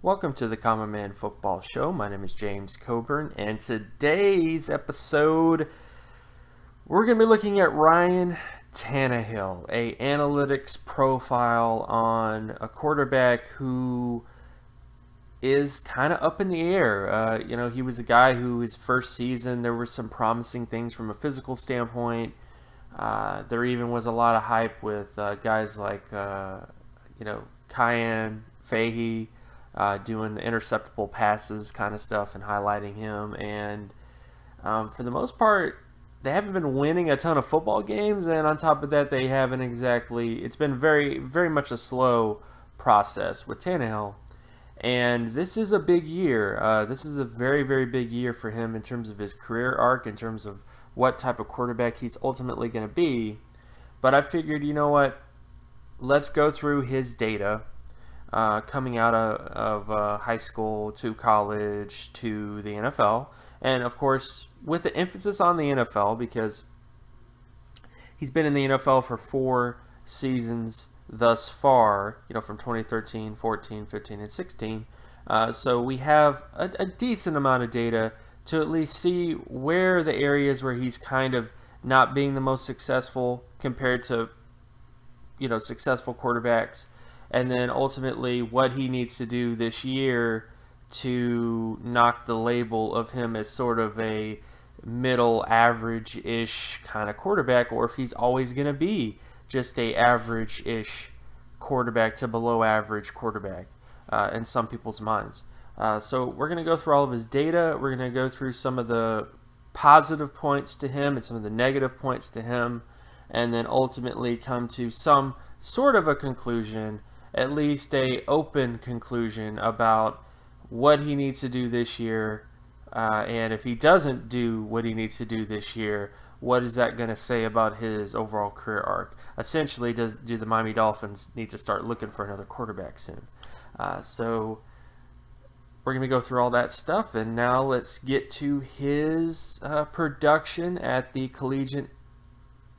Welcome to the Common Man Football Show. My name is James Cobern, and today's episode, we're going to be looking at Ryan Tannehill, a analytics profile on a quarterback who is kind of up in the air. He was a guy who his first season, there were some promising things from a physical standpoint. There even was a lot of hype with guys like, Cayenne, Fahey, doing the interceptable passes kind of stuff and highlighting him. And for the most part, they haven't been winning a ton of football games. And on top of that, they haven't exactly, it's been very, very much a slow process with Tannehill. And this is a big year. This is a very, very big year for him in terms of his career arc, in terms of what type of quarterback he's ultimately going to be. But I figured, you know what? Let's go through his data coming out of high school to college to the NFL. And, of course, with the emphasis on the NFL, because he's been in the NFL for 4 seasons thus far, from 2013, 14, 15, and 16. So we have a decent amount of data to at least see where the areas where he's kind of not being the most successful compared to, successful quarterbacks. And then ultimately what he needs to do this year to knock the label of him as sort of a middle average-ish kind of quarterback, or if he's always going to be just a average-ish quarterback to below average quarterback in some people's minds. So we're going to go through all of his data. We're going to go through some of the positive points to him and some of the negative points to him, and then ultimately come to some sort of a conclusion, at least a open conclusion about what he needs to do this year. And if he doesn't do what he needs to do this year, what is that going to say about his overall career arc? Essentially, do the Miami Dolphins need to start looking for another quarterback soon? So we're going to go through all that stuff, and now let's get to his production at the collegiate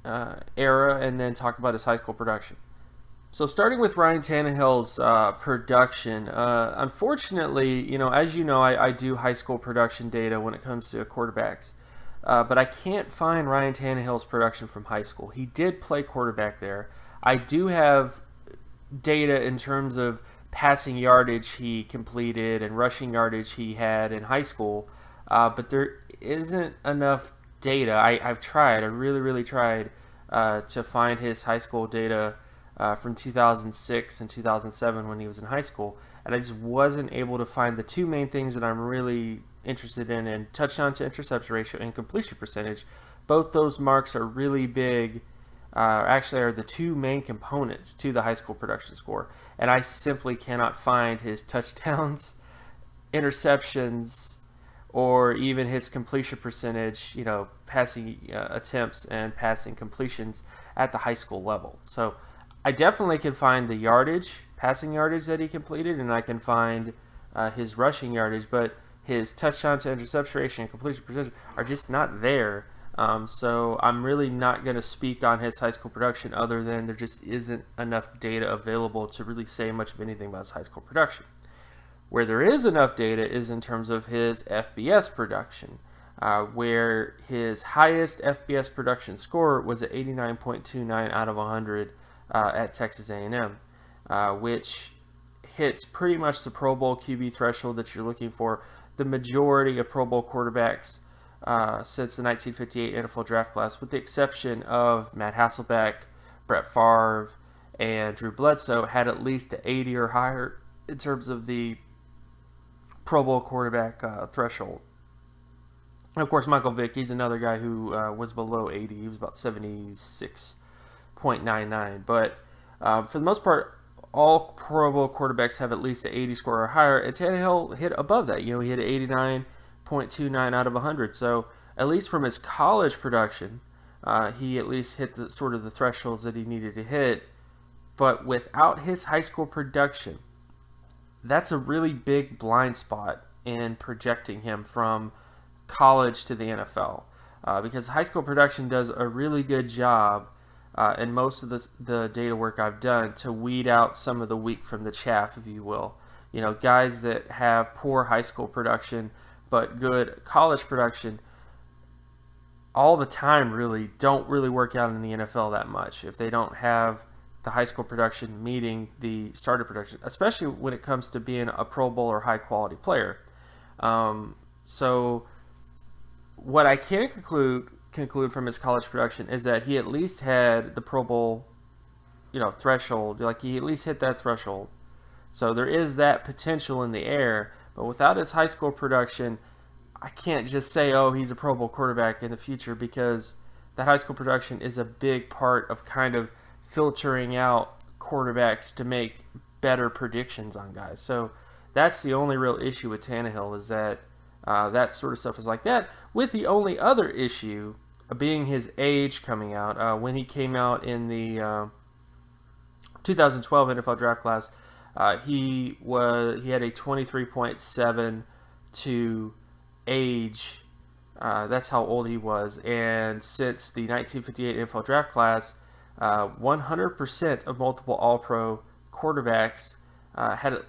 era, and then talk about his high school production. So starting with Ryan Tannehill's production, unfortunately, as you know, I do high school production data when it comes to quarterbacks. But I can't find Ryan Tannehill's production from high school. He did play quarterback there. I do have data in terms of passing yardage he completed and rushing yardage he had in high school, but there isn't enough data. I've tried. I really, really tried to find his high school data from 2006 and 2007 when he was in high school, and I just wasn't able to find the two main things that I'm really interested in touchdown to interception ratio and completion percentage. Both those marks are really big, actually are the two main components to the high school production score, and I simply cannot find his touchdowns, interceptions, or even his completion percentage, passing attempts and passing completions at the high school level. So I definitely can find the yardage, passing yardage that he completed, and I can find his rushing yardage, but his touchdown to interception ratio and completion percentage are just not there. So I'm really not going to speak on his high school production other than there just isn't enough data available to really say much of anything about his high school production. Where there is enough data is in terms of his FBS production, where his highest FBS production score was at 89.29 out of 100 at Texas A&M, which hits pretty much the Pro Bowl QB threshold that you're looking for. The majority of Pro Bowl quarterbacks since the 1958 NFL draft class, with the exception of Matt Hasselbeck, Brett Favre, and Drew Bledsoe, had at least 80 or higher in terms of the Pro Bowl quarterback threshold. And of course, Michael Vick, he's another guy who was below 80. He was about 76.99. But for the most part, all Pro Bowl quarterbacks have at least an 80 score or higher, and Tannehill hit above that. He hit 89.29 out of 100. So at least from his college production, he at least hit the sort of the thresholds that he needed to hit. But without his high school production, that's a really big blind spot in projecting him from college to the NFL, because high school production does a really good job and most of the data work I've done to weed out some of the wheat from the chaff, if you will. guys that have poor high school production but good college production all the time really don't really work out in the NFL that much if they don't have the high school production meeting the starter production, especially when it comes to being a Pro Bowl or high quality player. So what I can conclude from his college production is that he at least had the Pro Bowl, threshold. Like he at least hit that threshold. So there is that potential in the air. But without his high school production, I can't just say, oh, he's a Pro Bowl quarterback in the future, because that high school production is a big part of kind of filtering out quarterbacks to make better predictions on guys. So that's the only real issue with Tannehill, is that that sort of stuff is like that. With the only other issue being his age coming out. When he came out in the 2012 NFL draft class, he had a 23.72 age. That's how old he was. And since the 1958 NFL draft class, 100% of multiple All-Pro quarterbacks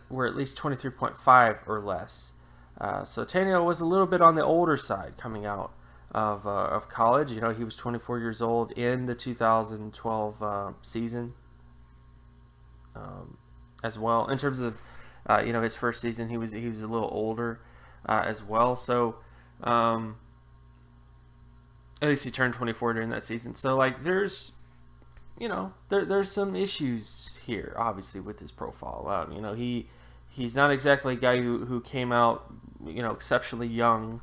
were at least 23.5 or less. So Tannehill was a little bit on the older side coming out of college. He was 24 years old in the 2012 season as well. In terms of his first season, he was a little older as well. So at least he turned 24 during that season. So there's there's some issues here, obviously, with his profile. He's not exactly a guy who came out exceptionally young,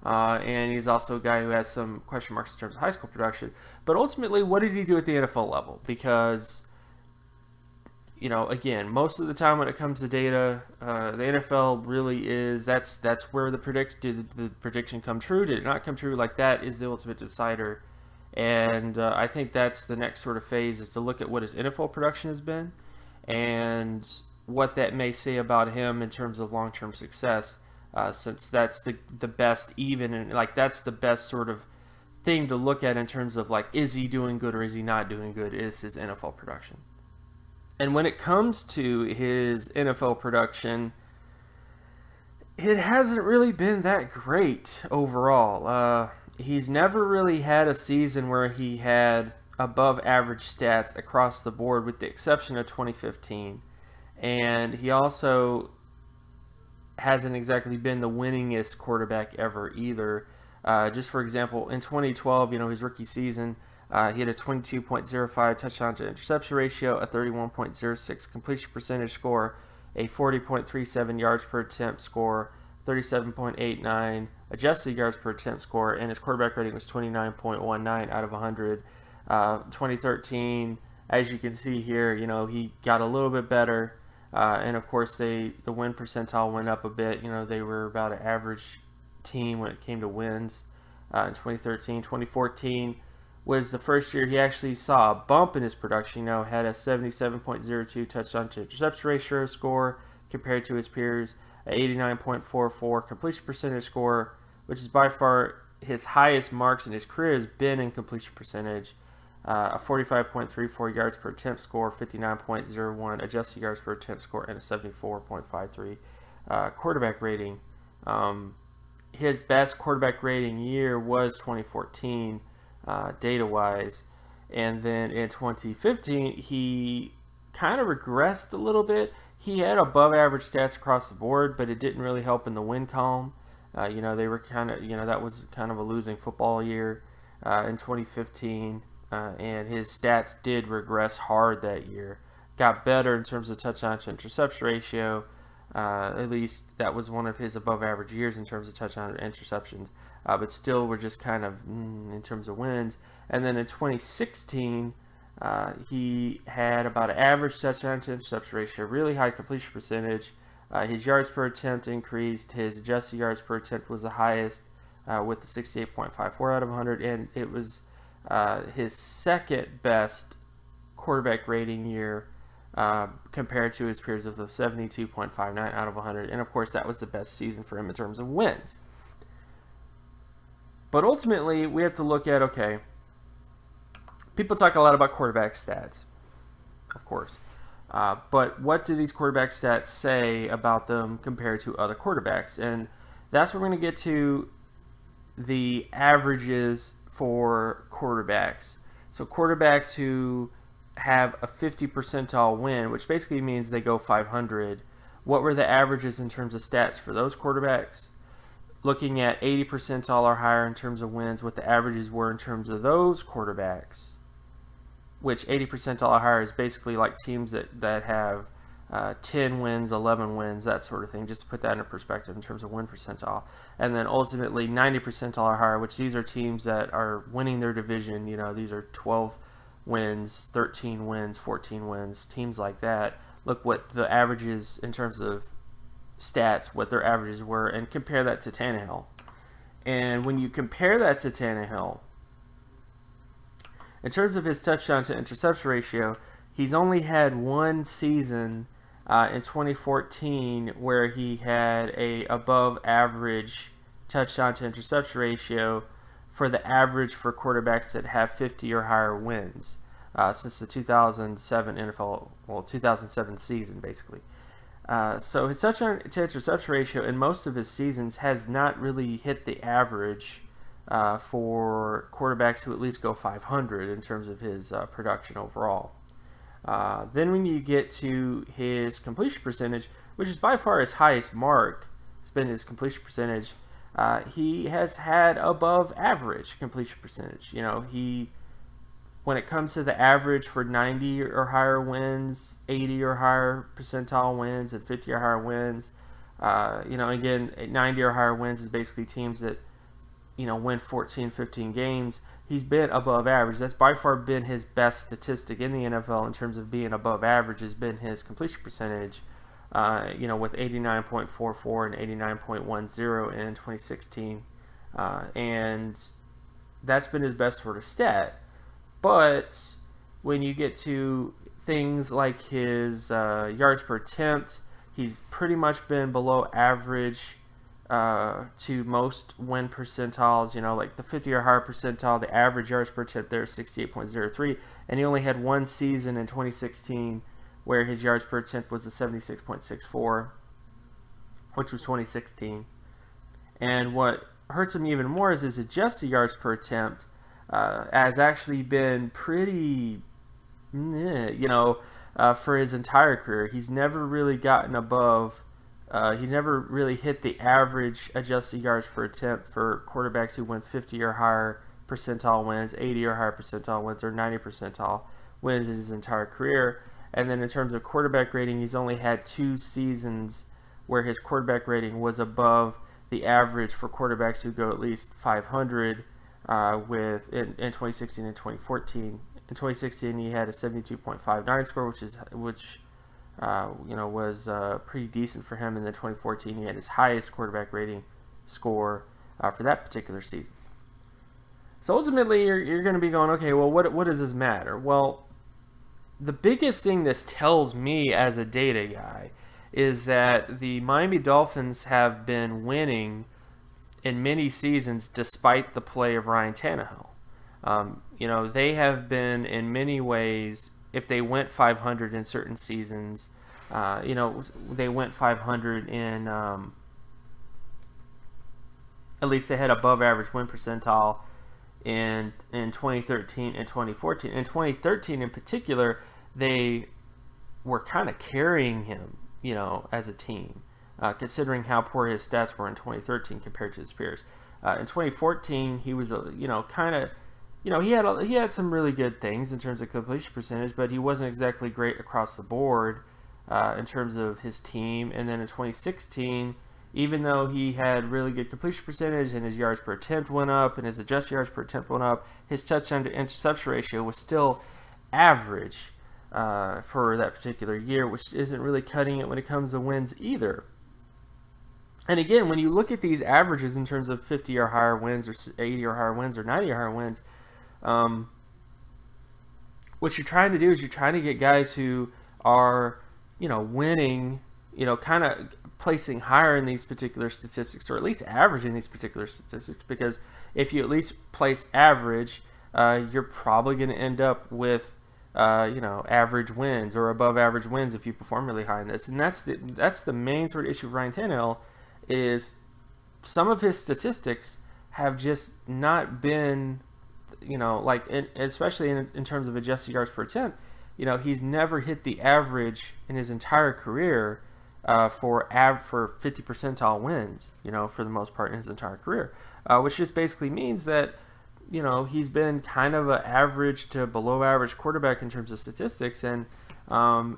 and he's also a guy who has some question marks in terms of high school production. But ultimately, what did he do at the NFL level? Because again, most of the time when it comes to data, the NFL really is that's where did the prediction come true? Did it not come true? That is the ultimate decider. And I think that's the next sort of phase, is to look at what his NFL production has been and what that may say about him in terms of long-term success, since that's the best that's the best sort of thing to look at in terms of is he doing good or is he not doing good, is his NFL production. And when it comes to his NFL production, it hasn't really been that great overall. He's never really had a season where he had above average stats across the board, with the exception of 2015. And he also hasn't exactly been the winningest quarterback ever either. Just for example, in 2012, his rookie season, he had a 22.05 touchdown to interception ratio, a 31.06 completion percentage score, a 40.37 yards per attempt score, 37.89 adjusted yards per attempt score, and his quarterback rating was 29.19 out of 100. 2013, as you can see here, he got a little bit better, and of course the win percentile went up a bit. They were about an average team when it came to wins in 2013. 2014 was the first year he actually saw a bump in his production. Had a 77.02 touchdown to interception ratio score compared to his peers, an 89.44 completion percentage score, which is by far his highest marks in his career has been in completion percentage, a 45.34 yards per attempt score, 59.01 adjusted yards per attempt score, and a 74.53 quarterback rating. His best quarterback rating year was 2014, data-wise. And then in 2015, he kind of regressed a little bit. He had above average stats across the board, but it didn't really help in the win column. They were kind of, that was kind of a losing football year in 2015. And his stats did regress hard that year. Got better in terms of touchdown to interception ratio. At least that was one of his above average years in terms of touchdown to interceptions. But still were just kind of in terms of wins. And then in 2016, he had about an average touchdown to interception ratio, really high completion percentage. His yards per attempt increased. His adjusted yards per attempt was the highest with the 68.54 out of 100. And it was his second best quarterback rating year compared to his peers of the 72.59 out of 100. And of course, that was the best season for him in terms of wins. But ultimately, we have to look at, people talk a lot about quarterback stats, of course. But what do these quarterback stats say about them compared to other quarterbacks? And that's where we're going to get to the averages for quarterbacks. So quarterbacks who have a 50 percentile win, which basically means they go 500. What were the averages in terms of stats for those quarterbacks? Looking at 80 percentile or higher in terms of wins, what the averages were in terms of those quarterbacks, which 80 percentile or higher is basically like teams that have 10 wins, 11 wins, that sort of thing, just to put that into perspective in terms of win percentile. And then ultimately 90 percentile or higher, which these are teams that are winning their division. These are 12 wins, 13 wins, 14 wins, teams like that. Look what the averages in terms of stats, what their averages were, and compare that to Tannehill. And when you compare that to Tannehill, in terms of his touchdown to interception ratio, he's only had one season in 2014 where he had a above average touchdown to interception ratio for the average for quarterbacks that have 50 or higher wins since the 2007 2007 season, basically. So his touchdown to interception ratio in most of his seasons has not really hit the average for quarterbacks who at least go 500 in terms of his production overall. Then when you get to his completion percentage, which is by far his highest mark, it's been his completion percentage, he has had above average completion percentage. When it comes to the average for 90 or higher wins, 80 or higher percentile wins, and 50 or higher wins, again, 90 or higher wins is basically teams that win 14, 15 games. He's been above average. That's by far been his best statistic in the NFL in terms of being above average, has been his completion percentage, with 89.44 and 89.10 in 2016. And that's been his best sort of stat. But when you get to things like his yards per attempt, he's pretty much been below average to most win percentiles, like the 50 or higher percentile. The average yards per attempt there is 68.03, and he only had one season in 2016 where his yards per attempt was a 76.64, which was 2016. And what hurts him even more is his adjusted yards per attempt has actually been pretty, for his entire career. He's never really gotten above. He never really hit the average adjusted yards per attempt for quarterbacks who win 50 or higher percentile wins, 80 or higher percentile wins, or 90 percentile wins in his entire career. And then in terms of quarterback rating, he's only had 2 seasons where his quarterback rating was above the average for quarterbacks who go at least 500 in 2016 and 2014. In 2016, he had a 72.59 score, which was pretty decent for him. And then 2014, he had his highest quarterback rating score for that particular season. So ultimately, you're going to be going, okay, well, what does this matter? Well, the biggest thing this tells me as a data guy is that the Miami Dolphins have been winning in many seasons despite the play of Ryan Tannehill. They have been in many ways, if they went 500 in certain seasons, they went 500 in, at least they had above average win percentile in 2013 and 2014. In 2013 in particular, they were kind of carrying him, as a team, considering how poor his stats were in 2013 compared to his peers. In 2014, he was, he had some really good things in terms of completion percentage, but he wasn't exactly great across the board in terms of his team. And then in 2016, even though he had really good completion percentage and his yards per attempt went up and his adjusted yards per attempt went up, his touchdown to interception ratio was still average for that particular year, which isn't really cutting it when it comes to wins either. And again, when you look at these averages in terms of 50 or higher wins, or 80 or higher wins, or 90 or higher wins, what you're trying to do is you're trying to get guys who are, winning, kind of placing higher in these particular statistics, or at least averaging these particular statistics, because if you at least place average, you're probably going to end up with average wins or above average wins if you perform really high in this. And that's the main sort of issue with Ryan Tannehill is some of his statistics have just not been, especially in terms of adjusted yards per attempt. He's never hit the average in his entire career for 50 percentile wins, for the most part in his entire career, which just basically means that, he's been kind of an average to below average quarterback in terms of statistics and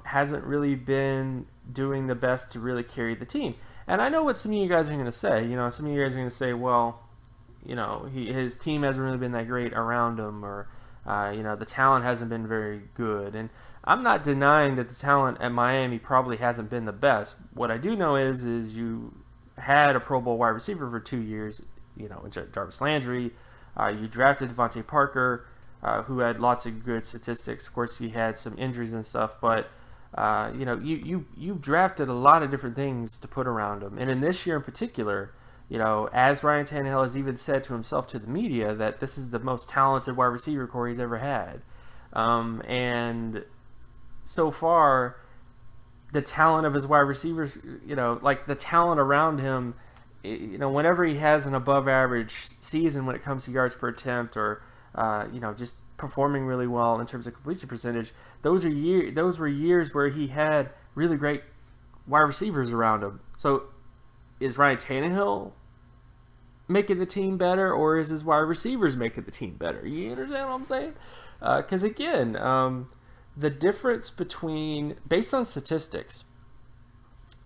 hasn't really been doing the best to really carry the team. And I know what some of you guys are going to say. Some of you guys are going to say, well, his team hasn't really been that great around him, or the talent hasn't been very good. And I'm not denying that the talent at Miami probably hasn't been the best. What I do know is you had a Pro Bowl wide receiver for 2 years, Jarvis Landry. You drafted Devontae Parker, who had lots of good statistics. Of course, he had some injuries and stuff, but you drafted a lot of different things to put around him. And in this year in particular, as Ryan Tannehill has even said to himself, to the media, that this is the most talented wide receiver core he's ever had. And so far, the talent of his wide receivers, the talent around him, whenever he has an above average season when it comes to yards per attempt or, just performing really well in terms of completion percentage, those were years where he had really great wide receivers around him. So is Ryan Tannehill making the team better, or is his wide receivers making the team better? You understand what I'm saying? Because again, the difference based on statistics,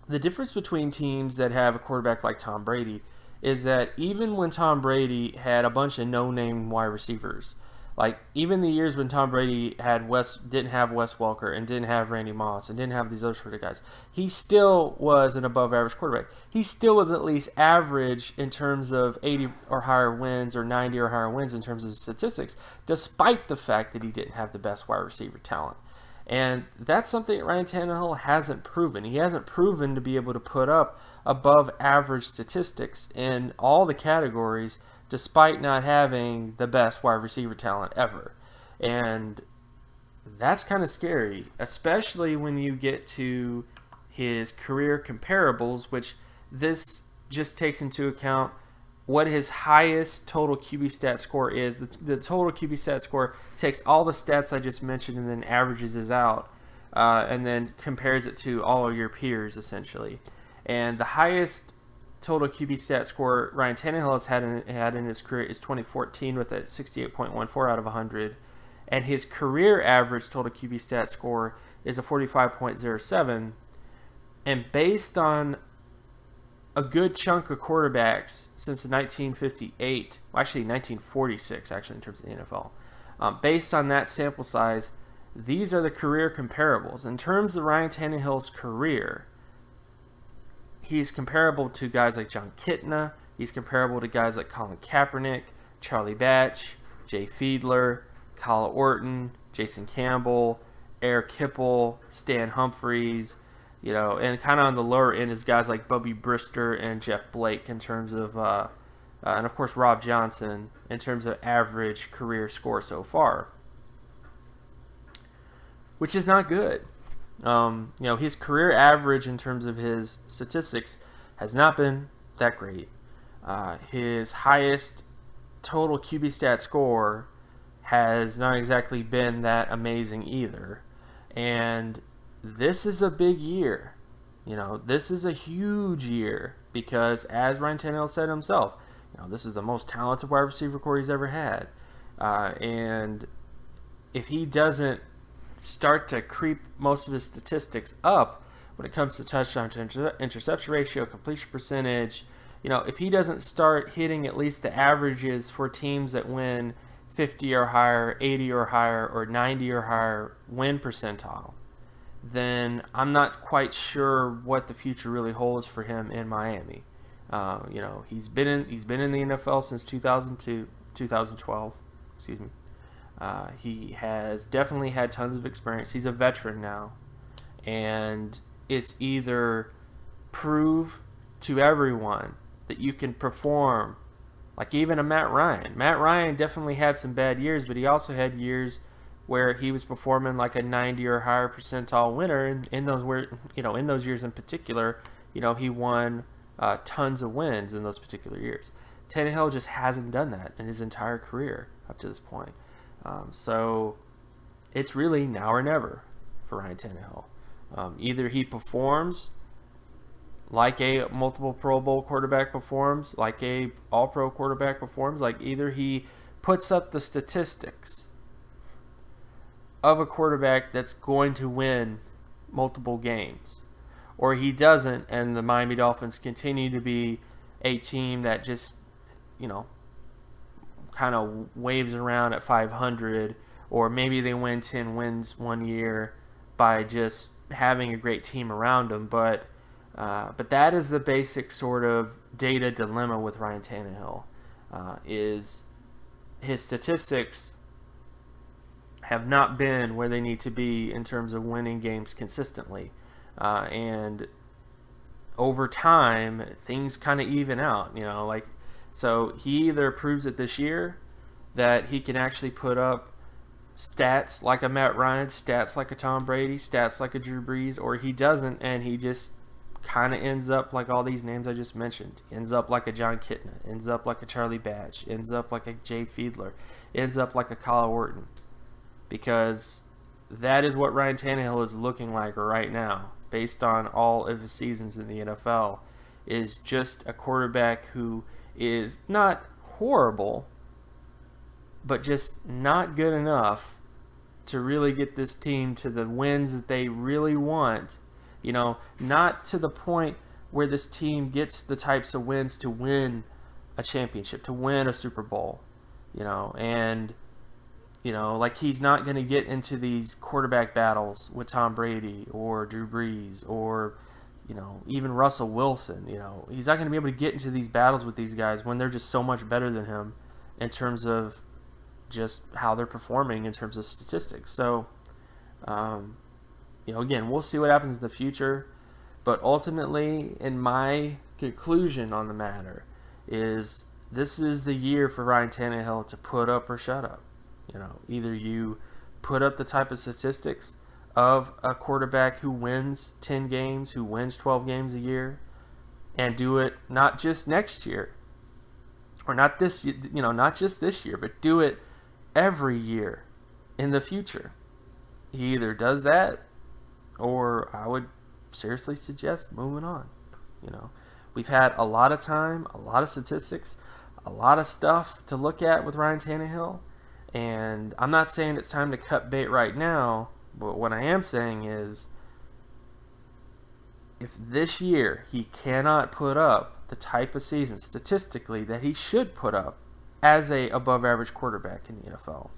the difference between teams that have a quarterback like Tom Brady is that even when Tom Brady had a bunch of no-name wide receivers, like even the years when Tom Brady didn't have Wes Welker and didn't have Randy Moss and didn't have these other sort of guys, he still was an above-average quarterback. He still was at least average in terms of 80 or higher wins or 90 or higher wins in terms of statistics, despite the fact that he didn't have the best wide receiver talent. And that's something that Ryan Tannehill hasn't proven. He hasn't proven to be able to put up above average statistics in all the categories, despite not having the best wide receiver talent ever. And that's kind of scary, especially when you get to his career comparables, which this just takes into account what his highest total QB stat score is. The total QB stat score takes all the stats I just mentioned and then averages it out, and then compares it to all of your peers, essentially. And the highest total QB stat score Ryan Tannehill has had in his career is 2014 with a 68.14 out of 100. And his career average total QB stat score is a 45.07. And based on a good chunk of quarterbacks since 1958, well, actually 1946, actually, in terms of the NFL. Based on that sample size, these are the career comparables. In terms of Ryan Tannehill's career, he's comparable to guys like John Kitna. He's comparable to guys like Colin Kaepernick, Charlie Batch, Jay Fiedler, Kyle Orton, Jason Campbell, Eric Hipple, Stan Humphries, and kind of on the lower end is guys like Bubby Brister and Jeff Blake in terms of, and of course Rob Johnson in terms of average career score so far, which is not good. His career average in terms of his statistics has not been that great. His highest total QB stat score has not exactly been that amazing either. And this is a big year. This is a huge year because, as Ryan Tannehill said himself, this is the most talented wide receiver core he's ever had. And if he doesn't start to creep most of his statistics up when it comes to touchdown to interception ratio, completion percentage, if he doesn't start hitting at least the averages for teams that win 50 or higher, 80 or higher, or 90 or higher win percentile, then I'm not quite sure what the future really holds for him in Miami. He's been in the NFL since 2012. Excuse me. He has definitely had tons of experience. He's a veteran now, and it's either prove to everyone that you can perform, like even a Matt Ryan. Matt Ryan definitely had some bad years, but he also had years where he was performing like a 90 or higher percentile winner, and in those in those years in particular, he won tons of wins in those particular years. Tannehill just hasn't done that in his entire career up to this point. So it's really now or never for Ryan Tannehill. Either he performs like a multiple Pro Bowl quarterback performs, like a All-Pro quarterback performs, like either he puts up the statistics of a quarterback that's going to win multiple games, or he doesn't, and the Miami Dolphins continue to be a team that just, kind of waves around at 500, or maybe they win 10 wins one year by just having a great team around them. But that is the basic sort of data dilemma with Ryan Tannehill, is his statistics have not been where they need to be in terms of winning games consistently. And over time, things kind of even out, so he either proves it this year that he can actually put up stats like a Matt Ryan, stats like a Tom Brady, stats like a Drew Brees, or he doesn't, and he just kind of ends up like all these names I just mentioned. Ends up like a John Kitna, ends up like a Charlie Batch, ends up like a Jay Fiedler, ends up like a Kyle Orton. Because that is what Ryan Tannehill is looking like right now, based on all of his seasons in the NFL, is just a quarterback who is not horrible, but just not good enough to really get this team to the wins that they really want. Not to the point where this team gets the types of wins to win a championship, to win a Super Bowl, and like he's not going to get into these quarterback battles with Tom Brady or Drew Brees or, even Russell Wilson. He's not going to be able to get into these battles with these guys when they're just so much better than him in terms of just how they're performing in terms of statistics. So, again, we'll see what happens in the future. But ultimately, in my conclusion on the matter, is this is the year for Ryan Tannehill to put up or shut up. Either you put up the type of statistics of a quarterback who wins 10 games, who wins 12 games a year, and do it not just next year, or not this, not just this year, but do it every year in the future. He either does that, or I would seriously suggest moving on. We've had a lot of time, a lot of statistics, a lot of stuff to look at with Ryan Tannehill. And I'm not saying it's time to cut bait right now, but what I am saying is if this year he cannot put up the type of season statistically that he should put up as a above average quarterback in the NFL,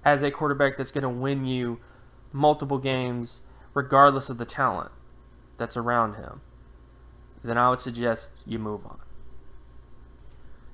as a quarterback that's going to win you multiple games regardless of the talent that's around him, then I would suggest you move on.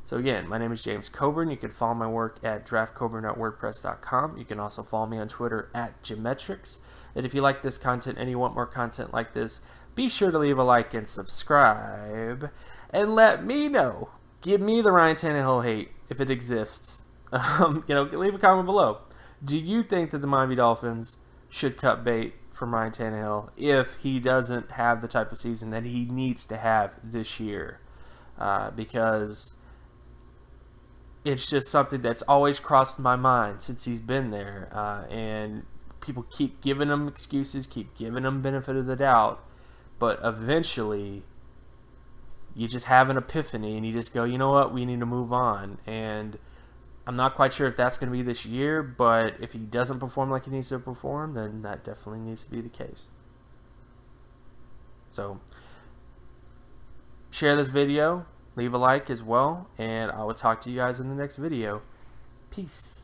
So again, my name is James Cobern. You can follow my work at draftcoburn.wordpress.com. You can also follow me on Twitter at Geometrics. And if you like this content and you want more content like this, be sure to leave a like and subscribe. And let me know. Give me the Ryan Tannehill hate if it exists. Leave a comment below. Do you think that the Miami Dolphins should cut bait from Ryan Tannehill if he doesn't have the type of season that he needs to have this year? Because it's just something that's always crossed my mind since he's been there. And people keep giving him excuses, keep giving him benefit of the doubt. But eventually, you just have an epiphany and you just go, you know what, we need to move on. And I'm not quite sure if that's going to be this year, but if he doesn't perform like he needs to perform, then that definitely needs to be the case. So, share this video. Leave a like as well, and I will talk to you guys in the next video. Peace.